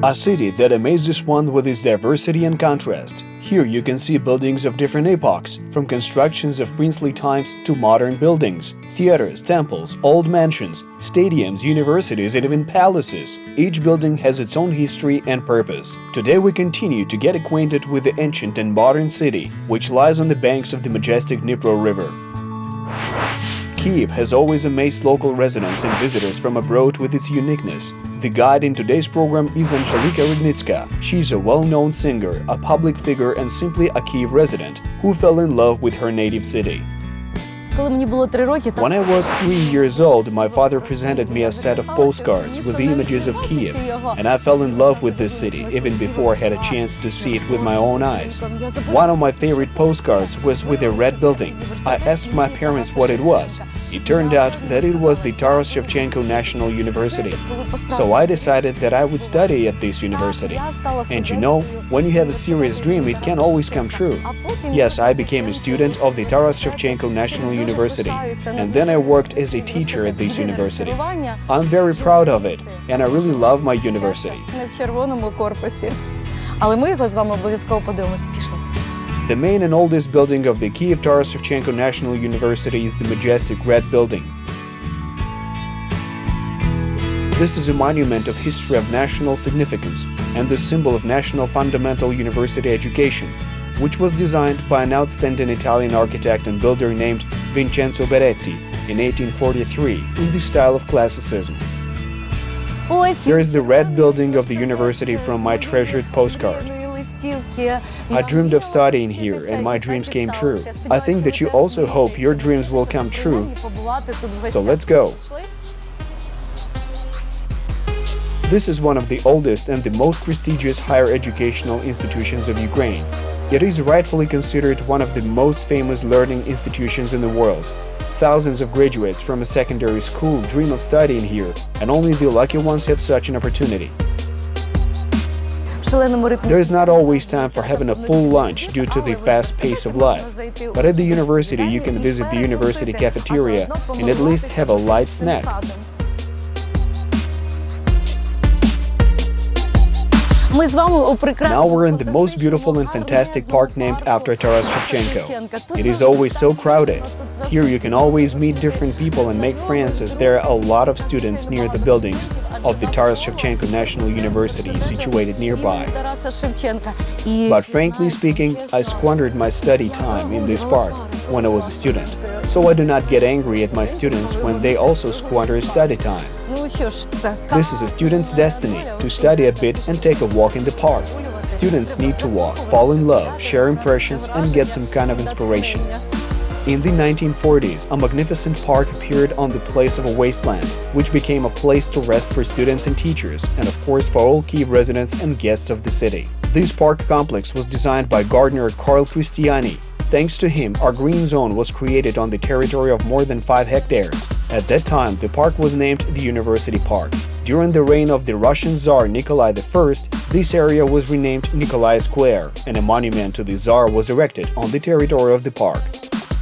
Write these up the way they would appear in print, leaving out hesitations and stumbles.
A city that amazes one with its diversity and contrast. Here you can see buildings of different epochs, from constructions of princely times to modern buildings, theaters, temples, old mansions, stadiums, universities, and even palaces. Each building has its own history and purpose. Today we continue to get acquainted with the ancient and modern city, which lies on the banks of the majestic Dnipro River. Kyiv has always amazed local residents and visitors from abroad with its uniqueness. The guide in today's program is Anzhelika Rudnytska. She's a well-known singer, a public figure and simply a Kyiv resident who fell in love with her native city. When I was 3 years old, my father presented me a set of postcards with the images of Kyiv, and I fell in love with this city even before I had a chance to see it with my own eyes. One of my favorite postcards was with a red building. I asked my parents what it was. It turned out that it was the Taras Shevchenko National University. So I decided that I would study at this university. And you know, when you have a serious dream, it can always come true. Yes, I became a student of the Taras Shevchenko National University, and then I worked as a teacher at this university. I'm very proud of it, and I really love my university. The main and oldest building of the Kyiv Taras Shevchenko National University is the Majestic Red Building. This is a monument of history of national significance and the symbol of national fundamental university education, which was designed by an outstanding Italian architect and builder named Vincenzo Beretti in 1843 in the style of classicism. Here is the red building of the university from my treasured postcard. I dreamed of studying here, and my dreams came true. I think that you also hope your dreams will come true. So let's go. This is one of the oldest and the most prestigious higher educational institutions of Ukraine. It is rightfully considered one of the most famous learning institutions in the world. Thousands of graduates from a secondary school dream of studying here, and only the lucky ones have such an opportunity. There is not always time for having a full lunch due to the fast pace of life, but at the university you can visit the university cafeteria and at least have a light snack. Now we're in the most beautiful and fantastic park named after Taras Shevchenko. It is always so crowded. Here you can always meet different people and make friends, as there are a lot of students near the buildings of the Taras Shevchenko National University situated nearby. But frankly speaking, I squandered my study time in this park when I was a student, so I do not get angry at my students when they also squander study time. This is a student's destiny, to study a bit and take a walk in the park. Students need to walk, fall in love, share impressions and get some kind of inspiration. In the 1940s, a magnificent park appeared on the place of a wasteland, which became a place to rest for students and teachers, and of course for all Kyiv residents and guests of the city. This park complex was designed by gardener Karl Christiani. Thanks to him, our green zone was created on the territory of more than 5 hectares. At that time, the park was named the University Park. During the reign of the Russian Tsar Nikolai I, this area was renamed Nikolai Square, and a monument to the Tsar was erected on the territory of the park.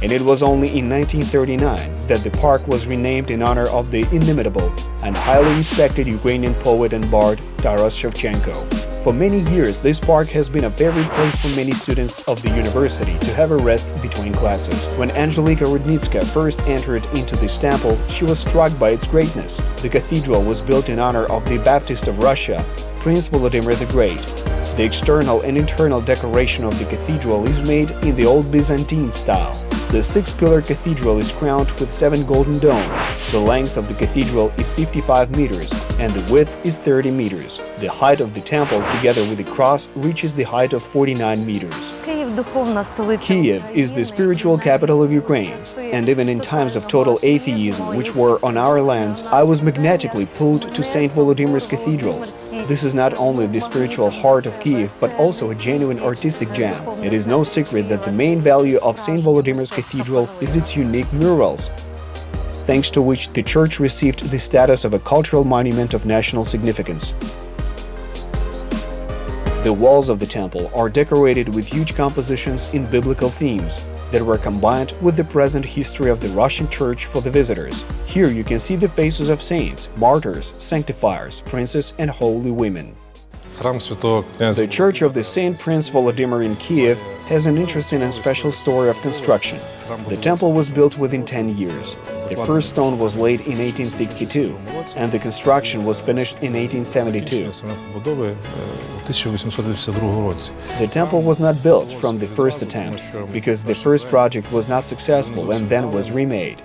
And it was only in 1939 that the park was renamed in honor of the inimitable and highly respected Ukrainian poet and bard Taras Shevchenko. For many years, this park has been a favorite place for many students of the university to have a rest between classes. When Anzhelika Rudnytska first entered into this temple, she was struck by its greatness. The cathedral was built in honor of the Baptist of Russia, Prince Volodymyr the Great. The external and internal decoration of the cathedral is made in the old Byzantine style. The 6-pillar cathedral is crowned with 7 golden domes. The length of the cathedral is 55 meters and the width is 30 meters. The height of the temple, together with the cross, reaches the height of 49 meters. Kyiv is the spiritual capital of Ukraine, and even in times of total atheism which were on our lands, I was magnetically pulled to St. Volodymyr's Cathedral. This is not only the spiritual heart of Kyiv, but also a genuine artistic gem. It is no secret that the main value of St. Volodymyr's Cathedral is its unique murals, thanks to which the church received the status of a cultural monument of national significance. The walls of the temple are decorated with huge compositions in biblical themes that were combined with the present history of the Russian Church for the visitors. Here you can see the faces of saints, martyrs, sanctifiers, princes and holy women. The Church of the Saint Prince Volodymyr in Kyiv has an interesting and special story of construction. The temple was built within 10 years. The first stone was laid in 1862, and the construction was finished in 1872. The temple was not built from the first attempt, because the first project was not successful and then was remade.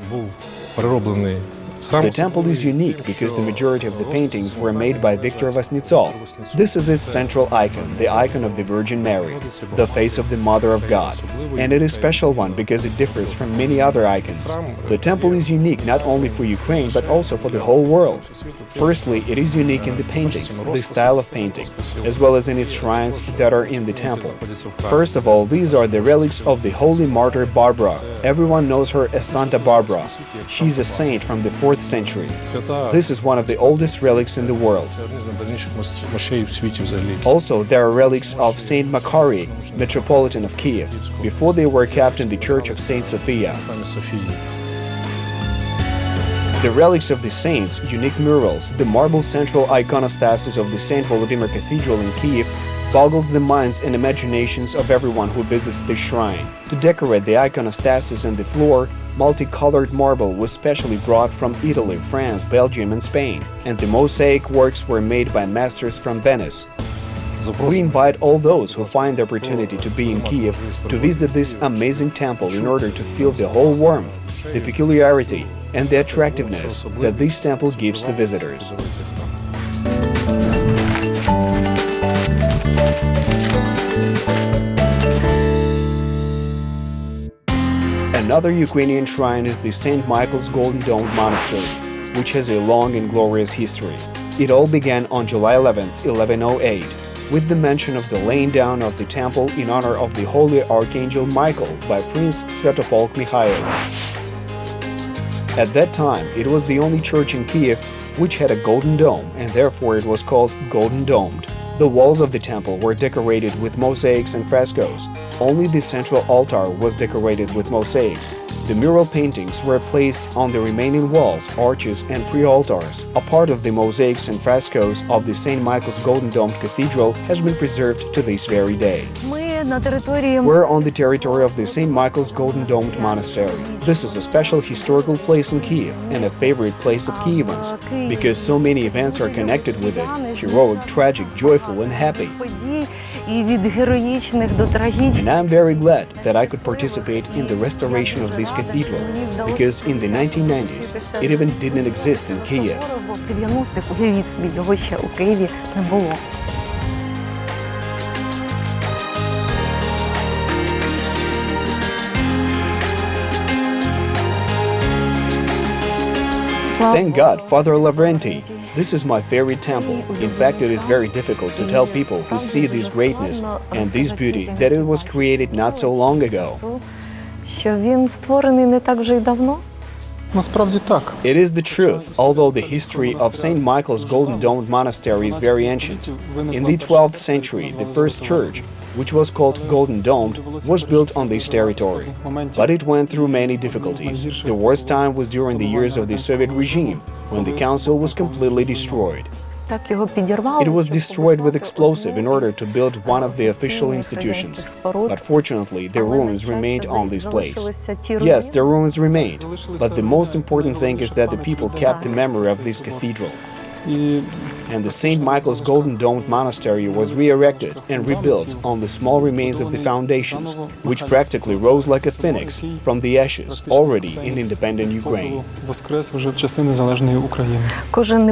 The temple is unique because the majority of the paintings were made by Viktor Vasnetsov. This is its central icon, the icon of the Virgin Mary, the face of the Mother of God. And it is a special one because it differs from many other icons. The temple is unique not only for Ukraine but also for the whole world. Firstly, it is unique in the paintings, the style of painting, as well as in its shrines that are in the temple. First of all, these are the relics of the holy martyr Barbara. Everyone knows her as Santa Barbara. She is a saint from the 4th century. This is one of the oldest relics in the world. Also, there are relics of Saint Makary, Metropolitan of Kyiv. Before they were kept in the Church of Saint Sophia. The relics of the saints, unique murals, the marble central iconostasis of the St. Volodymyr Cathedral in Kyiv boggles the minds and imaginations of everyone who visits the shrine. To decorate the iconostasis and the floor, multicolored marble was specially brought from Italy, France, Belgium and Spain, and the mosaic works were made by masters from Venice. We invite all those who find the opportunity to be in Kyiv to visit this amazing temple in order to feel the whole warmth, the peculiarity and the attractiveness that this temple gives to visitors. Another Ukrainian shrine is the St. Michael's Golden Dome Monastery, which has a long and glorious history. It all began on July 11, 1108, with the mention of the laying down of the temple in honor of the Holy Archangel Michael by Prince Svetopolk Mikhail. At that time, it was the only church in Kyiv which had a golden dome, and therefore it was called Golden Domed. The walls of the temple were decorated with mosaics and frescoes. Only the central altar was decorated with mosaics. The mural paintings were placed on the remaining walls, arches and pre-altars. A part of the mosaics and frescoes of the St. Michael's Golden Domed Cathedral has been preserved to this very day. We're on the territory of the St. Michael's Golden Domed Monastery. This is a special historical place in Kyiv and a favorite place of Kyivans, because so many events are connected with it: heroic, tragic, joyful and happy. And I'm very glad that I could participate in the restoration of this cathedral, because in the 1990s it even didn't exist in Kyiv. Thank God, Father Lavrenti. This is my favorite temple. In fact, it is very difficult to tell people who see this greatness and this beauty that it was created not so long ago. It is the truth, although the history of St. Michael's Golden Domed Monastery is very ancient. In the 12th century, the first church, which was called Golden Domed, was built on this territory. But it went through many difficulties. The worst time was during the years of the Soviet regime, when the council was completely destroyed. It was destroyed with explosive in order to build one of the official institutions. But fortunately, the ruins remained on this place. Yes, the ruins remained, but the most important thing is that the people kept the memory of this cathedral. And the St. Michael's Golden Domed Monastery was re-erected and rebuilt on the small remains of the foundations, which practically rose like a phoenix from the ashes already in independent Ukraine.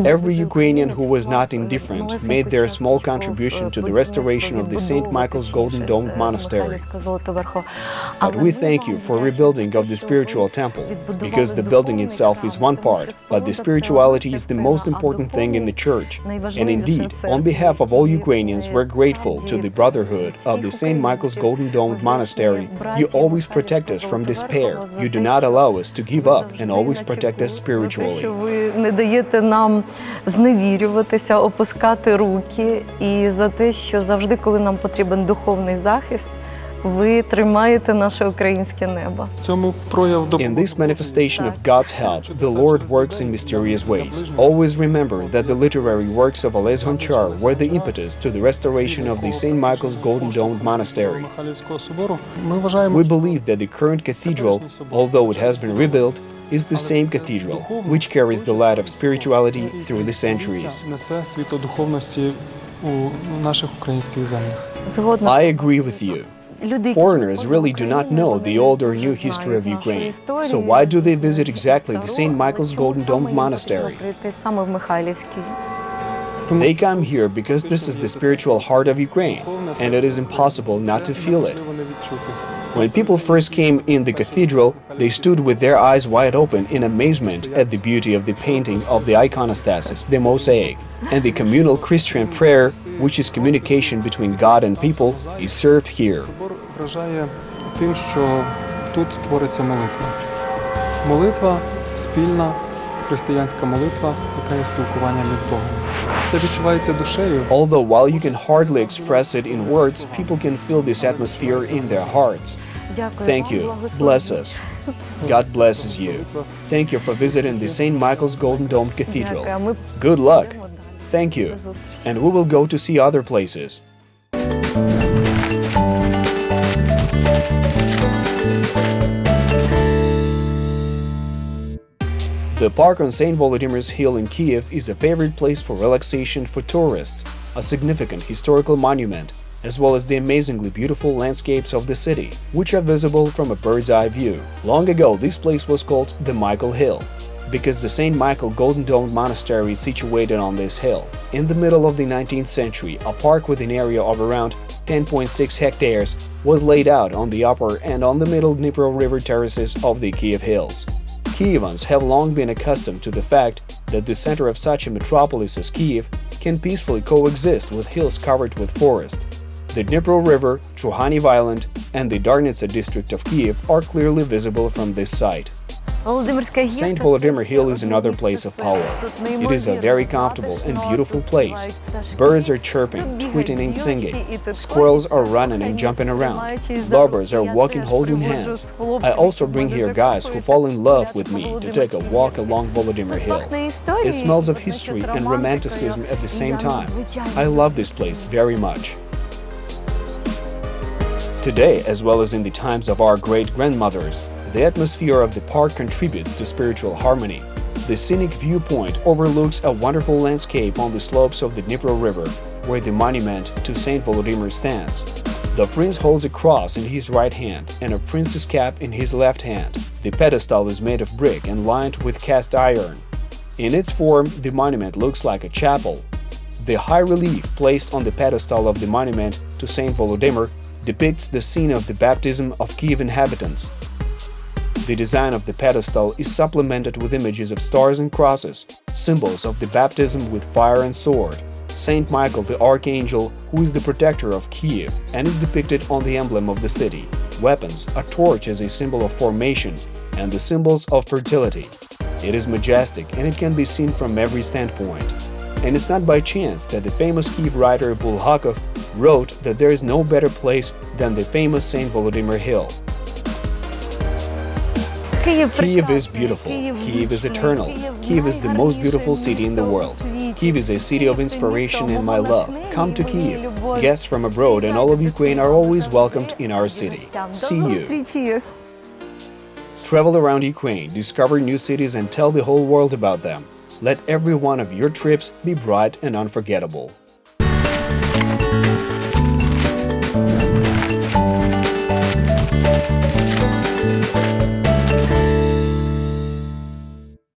Every Ukrainian who was not indifferent made their small contribution to the restoration of the St. Michael's Golden Domed Monastery. But we thank you for rebuilding of the spiritual temple, because the building itself is one part, but the spirituality is the most important thing in the church. And indeed, on behalf of all Ukrainians, we're grateful to the Brotherhood of the St. Michael's Golden Domed Monastery. You always protect us from despair. You do not allow us to give up and always protect us spiritually. Не даєте нам зневірюватися, опускати руки, і за те, що завжди, коли нам потрібен духовний захист, ви тримаєте наше українське небо. In this manifestation of God's help, the Lord works in mysterious ways. Always remember that the literary works of Олесь Гончар were the impetus to the restoration of the St. Michael's Golden Domed Monastery. We believe that the current cathedral, although it has been rebuilt, is the same cathedral, which carries the light of spirituality through the centuries. I agree with you. Foreigners really do not know the old or new history of Ukraine. So why do they visit exactly the St. Michael's Golden Domed Monastery? They come here because this is the spiritual heart of Ukraine, and it is impossible not to feel it. When people first came in the cathedral, they stood with their eyes wide open in amazement at the beauty of the painting of the iconostasis, the mosaic, and the communal Christian prayer, which is communication between God and people, is served here. Although while you can hardly express it in words, people can feel this atmosphere in their hearts. Thank you. Bless us. God blesses you. Thank you for visiting the St. Michael's Golden Domed Cathedral. Good luck. Thank you. And we will go to see other places. The park on St. Volodymyr's Hill in Kyiv is a favorite place for relaxation for tourists, a significant historical monument, as well as the amazingly beautiful landscapes of the city, which are visible from a bird's-eye view. Long ago, this place was called the Michael Hill, because the St. Michael Golden Domed Monastery is situated on this hill. In the middle of the 19th century, a park with an area of around 10.6 hectares was laid out on the upper and on the middle Dnipro River terraces of the Kyiv Hills. Kyivans have long been accustomed to the fact that the center of such a metropolis as Kyiv can peacefully coexist with hills covered with forest. The Dnipro River, Truhaniv Island, and the Rudnytska district of Kyiv are clearly visible from this site. St. Volodymyr Hill is another place of power. It is a very comfortable and beautiful place. Birds are chirping, tweeting and singing. Squirrels are running and jumping around. Lovers are walking holding hands. I also bring here guys who fall in love with me to take a walk along Volodymyr Hill. It smells of history and romanticism at the same time. I love this place very much. Today, as well as in the times of our great-grandmothers, the atmosphere of the park contributes to spiritual harmony. The scenic viewpoint overlooks a wonderful landscape on the slopes of the Dnipro River, where the monument to St. Volodymyr stands. The prince holds a cross in his right hand and a prince's cap in his left hand. The pedestal is made of brick and lined with cast iron. In its form, the monument looks like a chapel. The high relief placed on the pedestal of the monument to St. Volodymyr depicts the scene of the baptism of Kyiv inhabitants. The design of the pedestal is supplemented with images of stars and crosses, symbols of the baptism with fire and sword. Saint Michael the Archangel, who is the protector of Kyiv and is depicted on the emblem of the city. Weapons, a torch as a symbol of formation, and the symbols of fertility. It is majestic and it can be seen from every standpoint. And it's not by chance that the famous Kyiv writer Bulgakov wrote that there is no better place than the famous St. Volodymyr Hill. Kyiv is beautiful. Kyiv is eternal. Kyiv is the most beautiful city in the world. Kyiv is a city of inspiration and my love. Come to Kyiv. Guests from abroad and all of Ukraine are always welcomed in our city. See you. Travel around Ukraine, discover new cities and tell the whole world about them. Let every one of your trips be bright and unforgettable.